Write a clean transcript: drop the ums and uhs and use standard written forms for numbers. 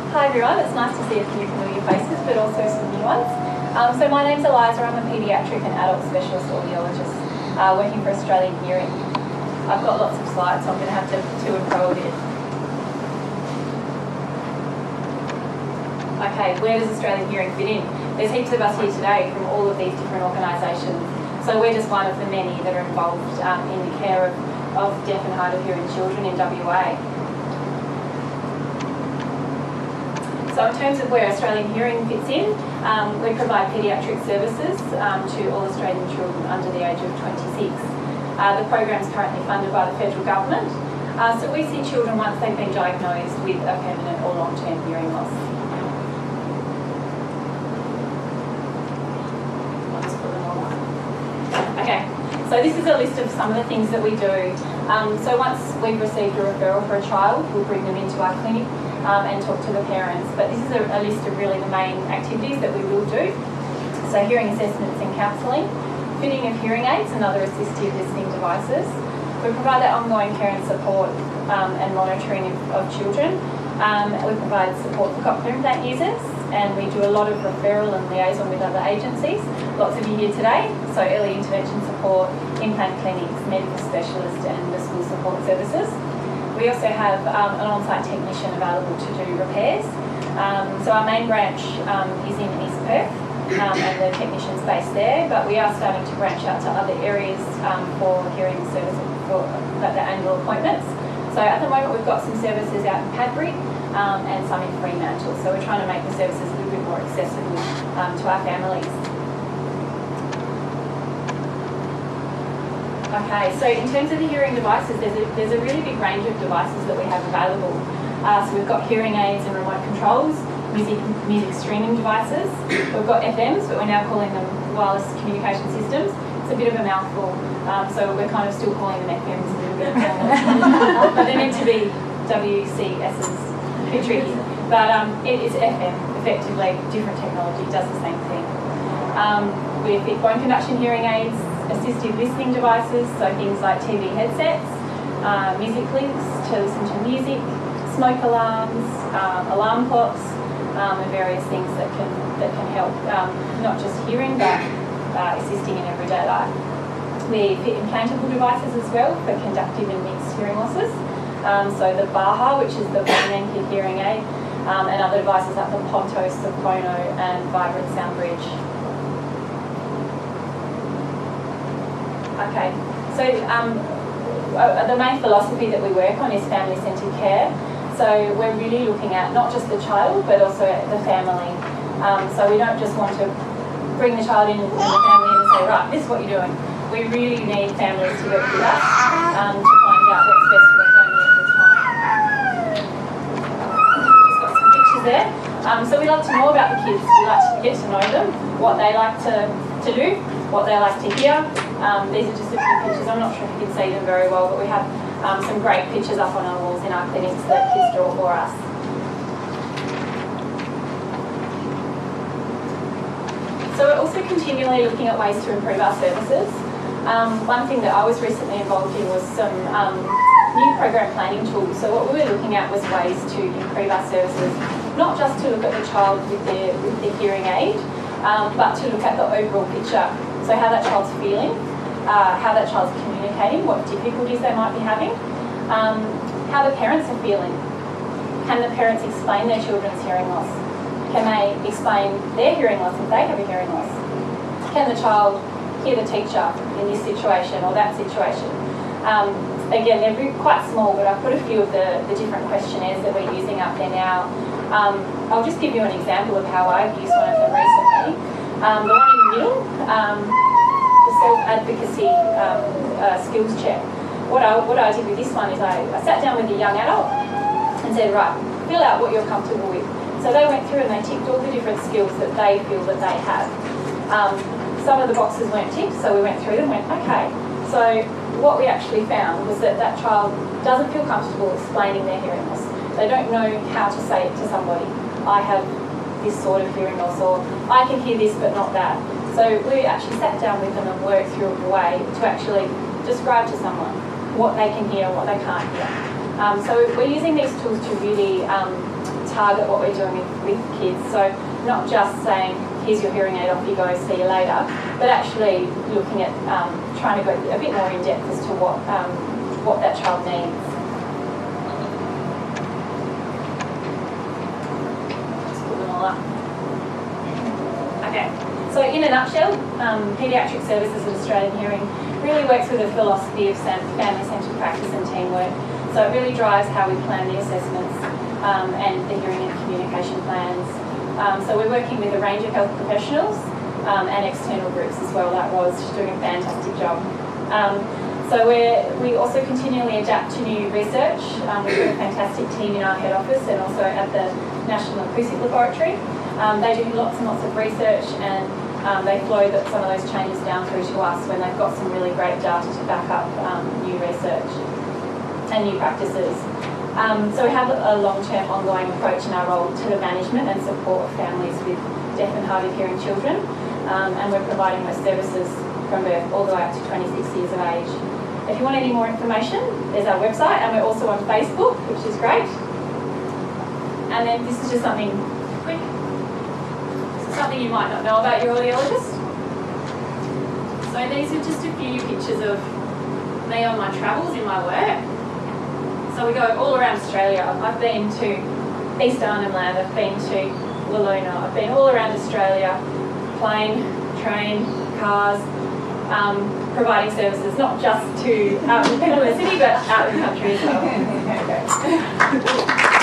Hi everyone, it's nice to see a few familiar faces but also some new ones. So my name's Eliza, I'm a paediatric and adult specialist audiologist working for Australian Hearing. I've got lots of slides so I'm going to have to and fro a bit. Okay, where does Australian Hearing fit in? There's heaps of us here today from all of these different organisations. So we're just one of the many that are involved in the care of deaf and hard of hearing children in WA. So in terms of where Australian Hearing fits in, we provide paediatric services to all Australian children under the age of 26. The program is currently funded by the federal government. So we see children once they've been diagnosed with a permanent or long-term hearing loss. I'll just put them all on. Okay, so this is a list of some of the things that we do. So once we've received a referral for a child, we'll bring them into our clinic and talk to the parents. But this is a list of really the main activities that we will do. So hearing assessments and counselling, fitting of hearing aids and other assistive listening devices. We provide that ongoing care and support and monitoring of children. We provide support for cochlear implant users, and we do a lot of referral and liaison with other agencies. Lots of you here today, so early intervention support, implant clinics, medical specialists and the school support services. We also have an on-site technician available to do repairs. So our main branch is in East Perth and the technician's based there, but we are starting to branch out to other areas for hearing services for the annual appointments. So at the moment we've got some services out in Padbury and some in Fremantle, so we're trying to make the services a little bit more accessible to our families. Okay, so in terms of the hearing devices, there's a really big range of devices that we have available. So we've got hearing aids and remote controls, music streaming devices. We've got FMs, but we're now calling them wireless communication systems. It's a bit of a mouthful, so we're kind of still calling them FMs a little bit. But they're meant to be WCSs, a bit tricky. But it is FM, effectively, different technology, does the same thing. We fit bone conduction hearing aids, assistive listening devices, so things like TV headsets, music links to listen to music, smoke alarms, alarm clocks, and various things that can help not just hearing but assisting in everyday life. We fit implantable devices as well for conductive and mixed hearing losses. So the Baha, which is the bone-anchored hearing aid, and other devices like the Pontos, the Phono, and Vibrant Sound Bridge. Okay, so the main philosophy that we work on is family-centred care. So we're really looking at not just the child, but also the family. So we don't just want to bring the child in and the family in and say, right, this is what you're doing. We really need families to work with us to find out what's best for the family at the time. Just got some pictures there. So we love to know about the kids. We like to get to know them, what they like to do, what they like to hear. These are just a few pictures. I'm not sure if you can see them very well, but we have some great pictures up on our walls in our clinics that kids draw for us. So we're also continually looking at ways to improve our services. One thing that I was recently involved in was some new program planning tools. So what we were looking at was ways to improve our services, not just to look at the child with the hearing aid, but to look at the overall picture. So how that child's feeling, how that child's communicating, what difficulties they might be having, how the parents are feeling. Can the parents explain their children's hearing loss? Can they explain their hearing loss if they have a hearing loss? Can the child hear the teacher in this situation or that situation? Again, they're quite small, but I've put a few of the different questionnaires that we're using up there now. I'll just give you an example of how I've used one of them recently. The one in the middle, the self-advocacy skills check. What I did with this one is I sat down with a young adult and said, right, fill out what you're comfortable with. So they went through and they ticked all the different skills that they feel that they have. Some of the boxes weren't ticked, so we went through them and went, okay. So what we actually found was that child doesn't feel comfortable explaining their hearing loss. They don't know how to say it to somebody. I have this sort of hearing loss, or I can hear this but not that. So we actually sat down with them and worked through a way to actually describe to someone what they can hear and what they can't hear. So we're using these tools to really target what we're doing with kids. So not just saying, here's your hearing aid, off you go, see you later, but actually looking at trying to go a bit more in depth as to what that child needs. Just pull them all up. Okay, so in a nutshell, Paediatric Services at Australian Hearing really works with a philosophy of family-centred practice and teamwork. So it really drives how we plan the assessments and the hearing and communication plans. So we're working with a range of health professionals and external groups as well. That was doing a fantastic job. So we also continually adapt to new research. We've got a fantastic team in our head office and also at the National Acoustic Laboratory. They do lots and lots of research, and they flow some of those changes down through to us when they've got some really great data to back up new research and new practices. So we have a long-term ongoing approach in our role to the management and support of families with deaf and hard of hearing children, and we're providing those services from birth all the way up to 26 years of age. If you want any more information, there's our website, and we're also on Facebook, which is great. And then this is just something quick. This is something you might not know about your audiologist. So these are just a few pictures of me on my travels in my work. So we go all around Australia. I've been to East Arnhem Land, I've been to Lalluna, I've been all around Australia, plane, train, cars, providing services not just to depend on the city, but out in the country as well.